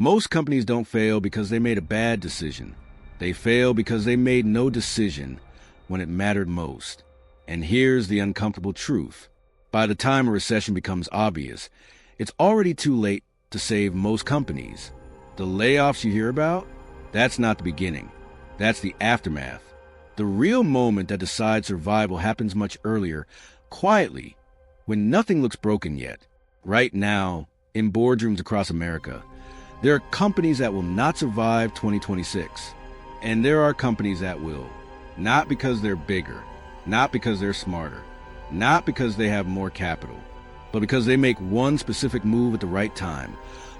Most companies don't fail because they made a bad decision. They fail because they made no decision when it mattered most. And here's the uncomfortable truth. By the time a recession becomes obvious, it's already too late to save most companies. The layoffs you hear about? That's not the beginning. That's the aftermath. The real moment that decides survival happens much earlier, quietly, when nothing looks broken yet. Right now, in boardrooms across America, there are companies that will not survive 2026. And there are companies that will. Not because they're bigger, not because they're smarter, not because they have more capital, but because they make one specific move at the right time,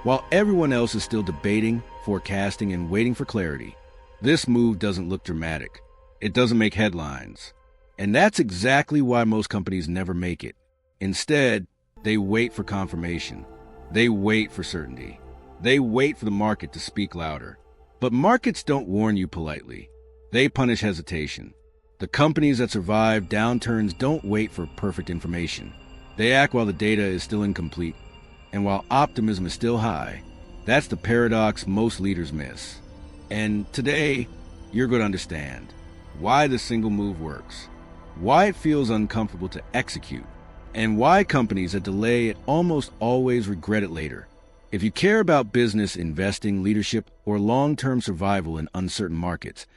while everyone else is still debating, forecasting, and waiting for clarity. This move doesn't look dramatic. It doesn't make headlines. And that's exactly why most companies never make it. Instead, they wait for confirmation. They wait for certainty. They wait for the market to speak louder. But markets don't warn you politely. They punish hesitation. The companies that survive downturns don't wait for perfect information. They act while the data is still incomplete, and while optimism is still high. That's the paradox most leaders miss. And today, you're going to understand why the single move works, why it feels uncomfortable to execute, and why companies that delay it almost always regret it later. If you care about business, investing, leadership, or long-term survival in uncertain markets,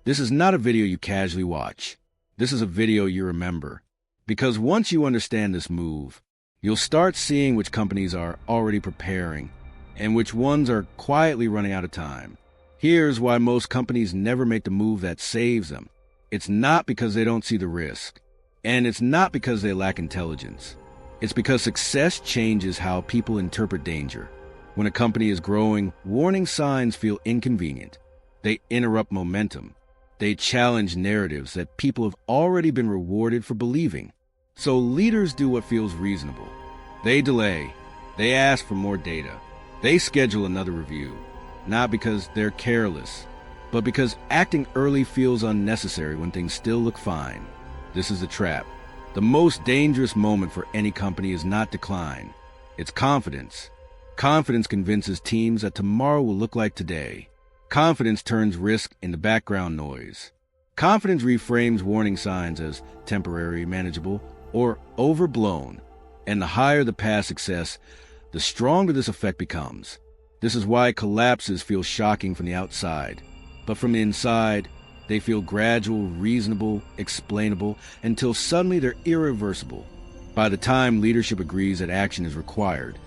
this is not a video you casually watch. This is a video you remember. Because once you understand this move, you'll start seeing which companies are already preparing and which ones are quietly running out of time. Here's why most companies never make the move that saves them. It's not because they don't see the risk, and it's not because they lack intelligence. It's because success changes how people interpret danger. When a company is growing, warning signs feel inconvenient. They interrupt momentum. They challenge narratives that people have already been rewarded for believing. So leaders do what feels reasonable. They delay. They ask for more data. They schedule another review, not because they're careless, but because acting early feels unnecessary when things still look fine. This is the trap. The most dangerous moment for any company is not decline. It's confidence. Confidence convinces teams that tomorrow will look like today. Confidence turns risk into background noise. Confidence reframes warning signs as temporary, manageable, or overblown. And the higher the past success, the stronger this effect becomes. This is why collapses feel shocking from the outside. But from the inside, they feel gradual, reasonable, explainable, until suddenly they're irreversible. By the time leadership agrees that action is required,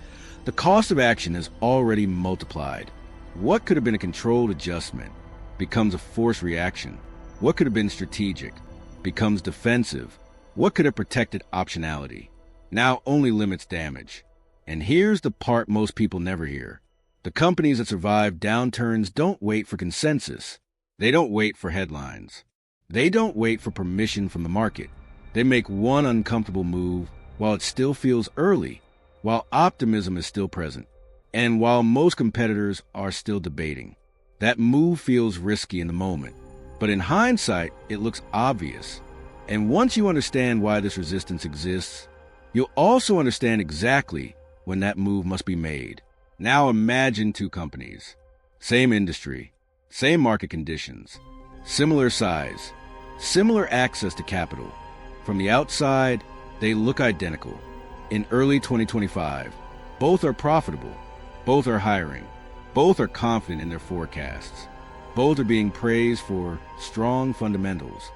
the cost of action has already multiplied. What could have been a controlled adjustment becomes a forced reaction. What could have been strategic becomes defensive. What could have protected optionality now only limits damage. And here's the part most people never hear. The companies that survive downturns don't wait for consensus. They don't wait for headlines. They don't wait for permission from the market. They make one uncomfortable move while it still feels early, while optimism is still present, and while most competitors are still debating. That move feels risky in the moment, but in hindsight, it looks obvious. And once you understand why this resistance exists, you'll also understand exactly when that move must be made. Now imagine two companies, same industry, same market conditions, similar size, similar access to capital. From the outside, they look identical. In early 2025, both are profitable, both are hiring, both are confident in their forecasts, both are being praised for strong fundamentals.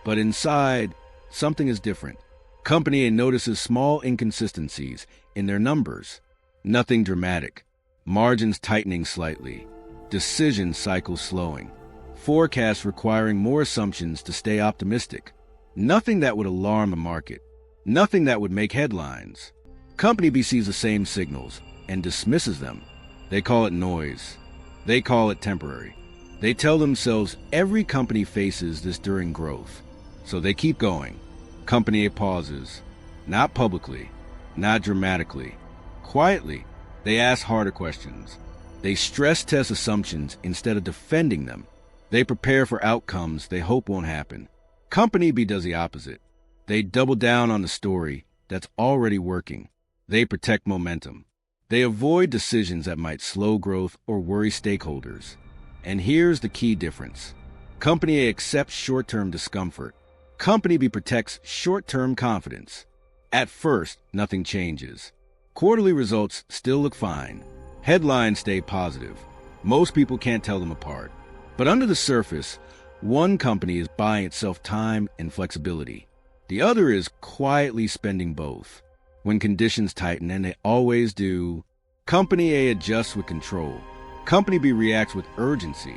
But inside, something is different. Company A notices small inconsistencies in their numbers. Nothing dramatic. Margins tightening slightly. Decision cycles slowing. Forecasts requiring more assumptions to stay optimistic. Nothing that would alarm the market. Nothing that would make headlines. Company B sees the same signals and dismisses them. They call it noise. They call it temporary. They tell themselves every company faces this during growth. So they keep going. Company A pauses. Not publicly. Not dramatically. Quietly, they ask harder questions. They stress test assumptions instead of defending them. They prepare for outcomes they hope won't happen. Company B does the opposite. They double down on the story that's already working. They protect momentum. They avoid decisions that might slow growth or worry stakeholders. And here's the key difference. Company A accepts short-term discomfort. Company B protects short-term confidence. At first, nothing changes. Quarterly results still look fine. Headlines stay positive. Most people can't tell them apart. But under the surface, one company is buying itself time and flexibility. The other is quietly spending both. When conditions tighten, and they always do, Company A adjusts with control. Company B reacts with urgency.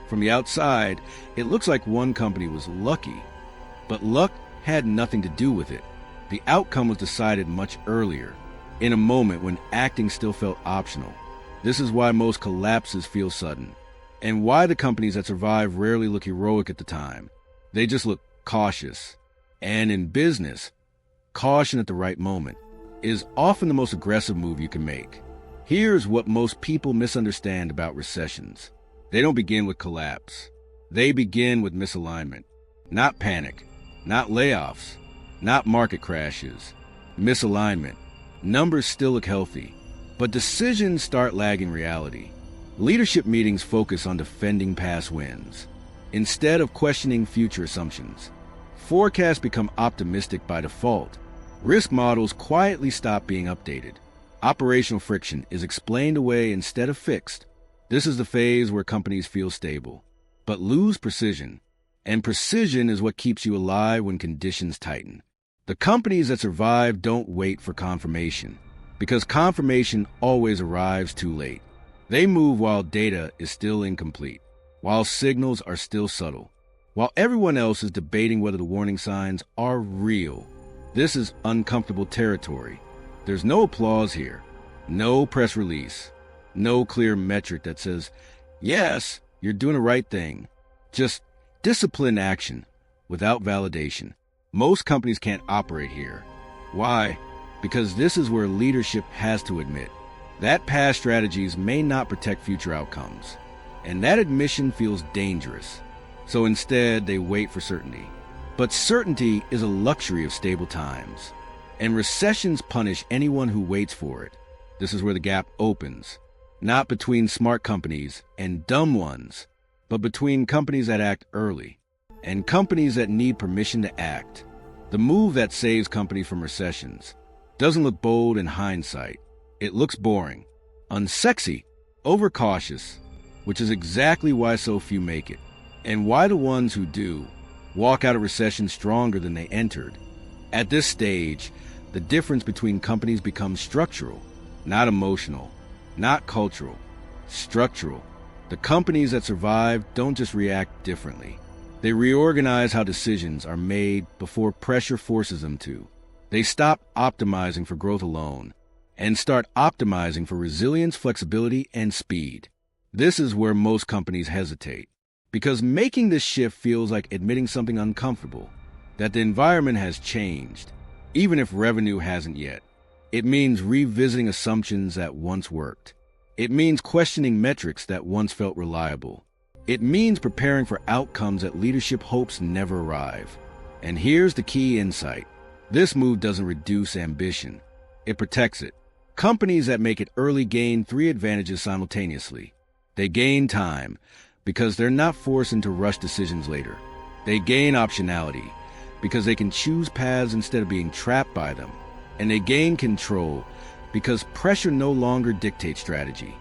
From the outside, it looks like one company was lucky, but luck had nothing to do with it. The outcome was decided much earlier, in a moment when acting still felt optional. This is why most collapses feel sudden, and why the companies that survive rarely look heroic at the time. They just look cautious. And in business, caution at the right moment is often the most aggressive move you can make. Here's what most people misunderstand about recessions. They don't begin with collapse. They begin with misalignment. Not panic, not layoffs, not market crashes. Misalignment. Numbers still look healthy, but decisions start lagging reality. Leadership meetings focus on defending past wins, instead of questioning future assumptions. Forecasts become optimistic by default. Risk models quietly stop being updated. Operational friction is explained away instead of fixed. This is the phase where companies feel stable, but lose precision. And precision is what keeps you alive when conditions tighten. The companies that survive don't wait for confirmation, because confirmation always arrives too late. They move while data is still incomplete, while signals are still subtle, while everyone else is debating whether the warning signs are real. This is uncomfortable territory. There's no applause here, no press release, no clear metric that says, yes, you're doing the right thing. Just disciplined action without validation. Most companies can't operate here. Why? Because this is where leadership has to admit that past strategies may not protect future outcomes. And that admission feels dangerous. So instead, they wait for certainty. But certainty is a luxury of stable times. And recessions punish anyone who waits for it. This is where the gap opens. Not between smart companies and dumb ones, but between companies that act early and companies that need permission to act. The move that saves companies from recessions doesn't look bold in hindsight. It looks boring, unsexy, overcautious, which is exactly why so few make it, and why the ones who do walk out of recession stronger than they entered. At this stage, the difference between companies becomes structural, not emotional, not cultural, structural. The companies that survive don't just react differently. They reorganize how decisions are made before pressure forces them to. They stop optimizing for growth alone and start optimizing for resilience, flexibility, and speed. This is where most companies hesitate, because making this shift feels like admitting something uncomfortable, that the environment has changed, even if revenue hasn't yet. It means revisiting assumptions that once worked. It means questioning metrics that once felt reliable. It means preparing for outcomes that leadership hopes never arrive. And here's the key insight. This move doesn't reduce ambition. It protects it. Companies that make it early gain three advantages simultaneously. They gain time, because they're not forced into rush decisions later. They gain optionality, because they can choose paths instead of being trapped by them. And they gain control, because pressure no longer dictates strategy.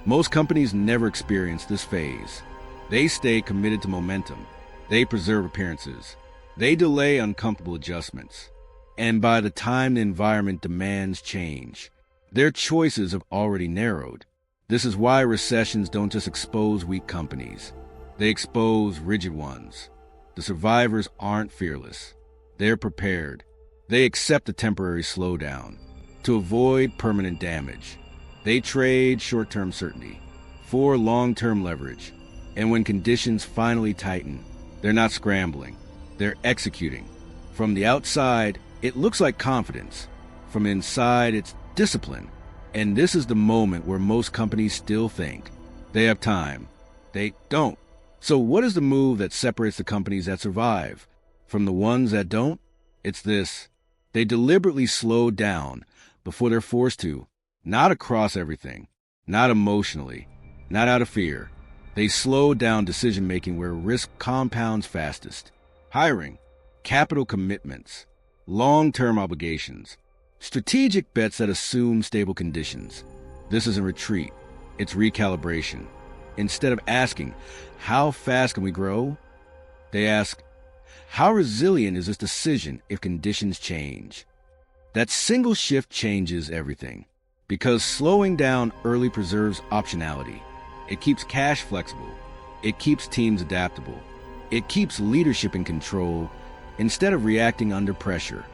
Most companies never experience this phase. They stay committed to momentum. They preserve appearances. They delay uncomfortable adjustments. And by the time the environment demands change, their choices have already narrowed. This is why recessions don't just expose weak companies. They expose rigid ones. The survivors aren't fearless. They're prepared. They accept a temporary slowdown to avoid permanent damage. They trade short-term certainty for long-term leverage. And when conditions finally tighten, they're not scrambling. They're executing. From the outside, it looks like confidence. From inside, it's discipline. And this is the moment where most companies still think they have time. They don't. So what is the move that separates the companies that survive from the ones that don't? It's this. They deliberately slow down before they're forced to. Not across everything, not emotionally, not out of fear. They slow down decision-making where risk compounds fastest. Hiring, capital commitments, long-term obligations, strategic bets that assume stable conditions. This isn't retreat, it's recalibration. Instead of asking, how fast can we grow? They ask, how resilient is this decision if conditions change? That single shift changes everything, because slowing down early preserves optionality. It keeps cash flexible. It keeps teams adaptable. It keeps leadership in control instead of reacting under pressure.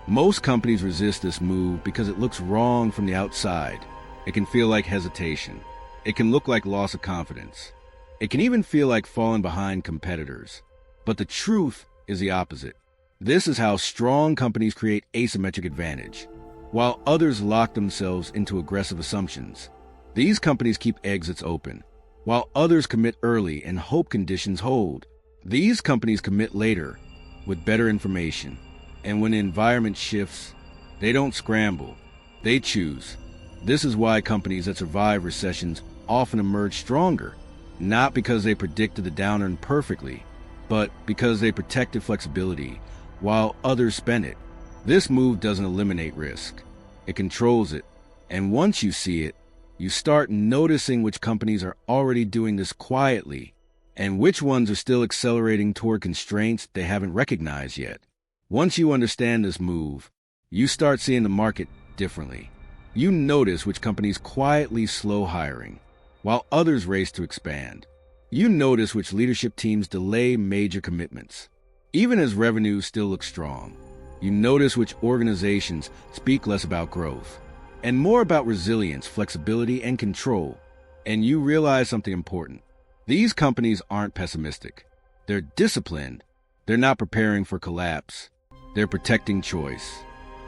Most companies resist this move because it looks wrong from the outside. It can feel like hesitation. It can look like loss of confidence. It can even feel like falling behind competitors. But the truth is the opposite. This is how strong companies create asymmetric advantage, while others lock themselves into aggressive assumptions. These companies keep exits open, while others commit early and hope conditions hold. These companies commit later with better information. And when the environment shifts, they don't scramble, they choose. This is why companies that survive recessions often emerge stronger, not because they predicted the downturn perfectly, but because they protected flexibility while others spent it. This move doesn't eliminate risk. It controls it. And once you see it, you start noticing which companies are already doing this quietly and which ones are still accelerating toward constraints they haven't recognized yet. Once you understand this move, you start seeing the market differently. You notice which companies quietly slow hiring, while others race to expand. You notice which leadership teams delay major commitments, even as revenues still look strong. You notice which organizations speak less about growth and more about resilience, flexibility, and control. And you realize something important. These companies aren't pessimistic. They're disciplined. They're not preparing for collapse. They're protecting choice.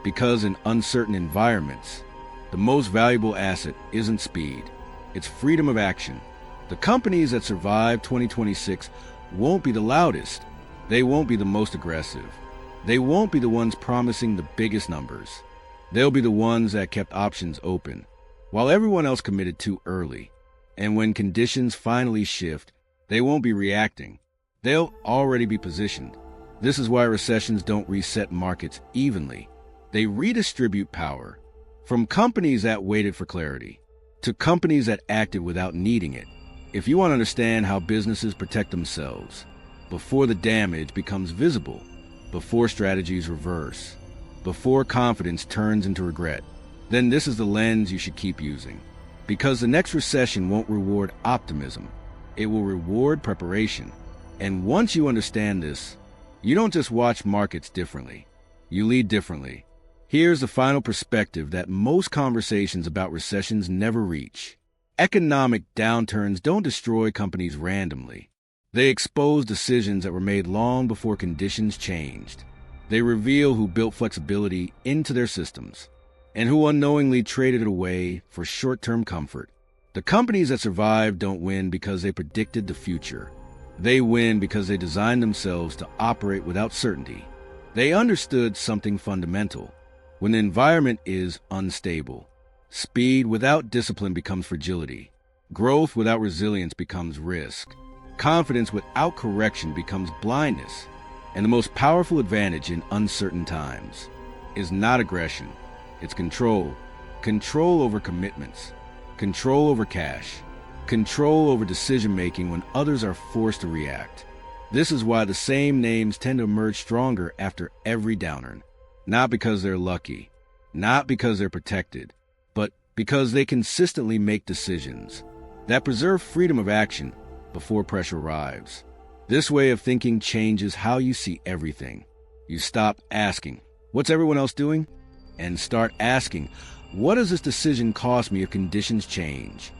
Because in uncertain environments, the most valuable asset isn't speed. It's freedom of action. The companies that survive 2026 won't be the loudest. They won't be the most aggressive. They won't be the ones promising the biggest numbers. They'll be the ones that kept options open, while everyone else committed too early. And when conditions finally shift, they won't be reacting. They'll already be positioned. This is why recessions don't reset markets evenly. They redistribute power from companies that waited for clarity to companies that acted without needing it. If you want to understand how businesses protect themselves before the damage becomes visible, before strategies reverse, before confidence turns into regret, then this is the lens you should keep using. Because the next recession won't reward optimism. It will reward preparation. And once you understand this, you don't just watch markets differently. You lead differently. Here's the final perspective that most conversations about recessions never reach. Economic downturns don't destroy companies randomly. They expose decisions that were made long before conditions changed. They reveal who built flexibility into their systems and who unknowingly traded it away for short-term comfort. The companies that survive don't win because they predicted the future. They win because they designed themselves to operate without certainty. They understood something fundamental. When the environment is unstable, speed without discipline becomes fragility. Growth without resilience becomes risk. Confidence without correction becomes blindness. And the most powerful advantage in uncertain times is not aggression. It's control. Control over commitments. Control over cash. Control over decision-making when others are forced to react. This is why the same names tend to emerge stronger after every downturn. Not because they're lucky, not because they're protected, but because they consistently make decisions that preserve freedom of action before pressure arrives. This way of thinking changes how you see everything. You stop asking, what's everyone else doing? And start asking, what does this decision cost me if conditions change?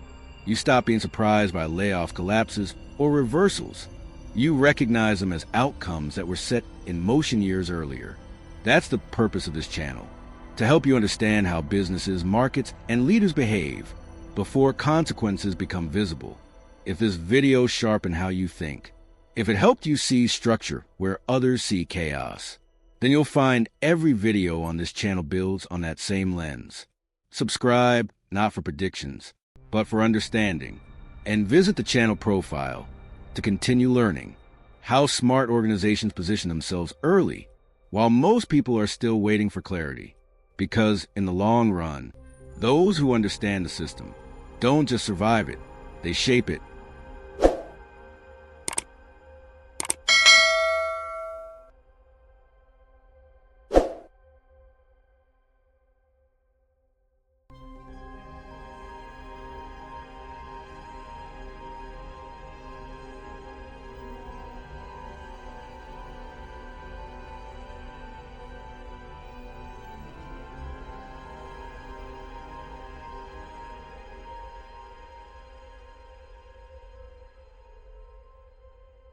You stop being surprised by layoff collapses or reversals. You recognize them as outcomes that were set in motion years earlier. That's the purpose of this channel, to help you understand how businesses, markets, and leaders behave before consequences become visible. If this video sharpened how you think, if it helped you see structure where others see chaos, then you'll find every video on this channel builds on that same lens. Subscribe, not for predictions, but for understanding. And visit the channel profile to continue learning how smart organizations position themselves early while most people are still waiting for clarity. Because in the long run, those who understand the system don't just survive it, they shape it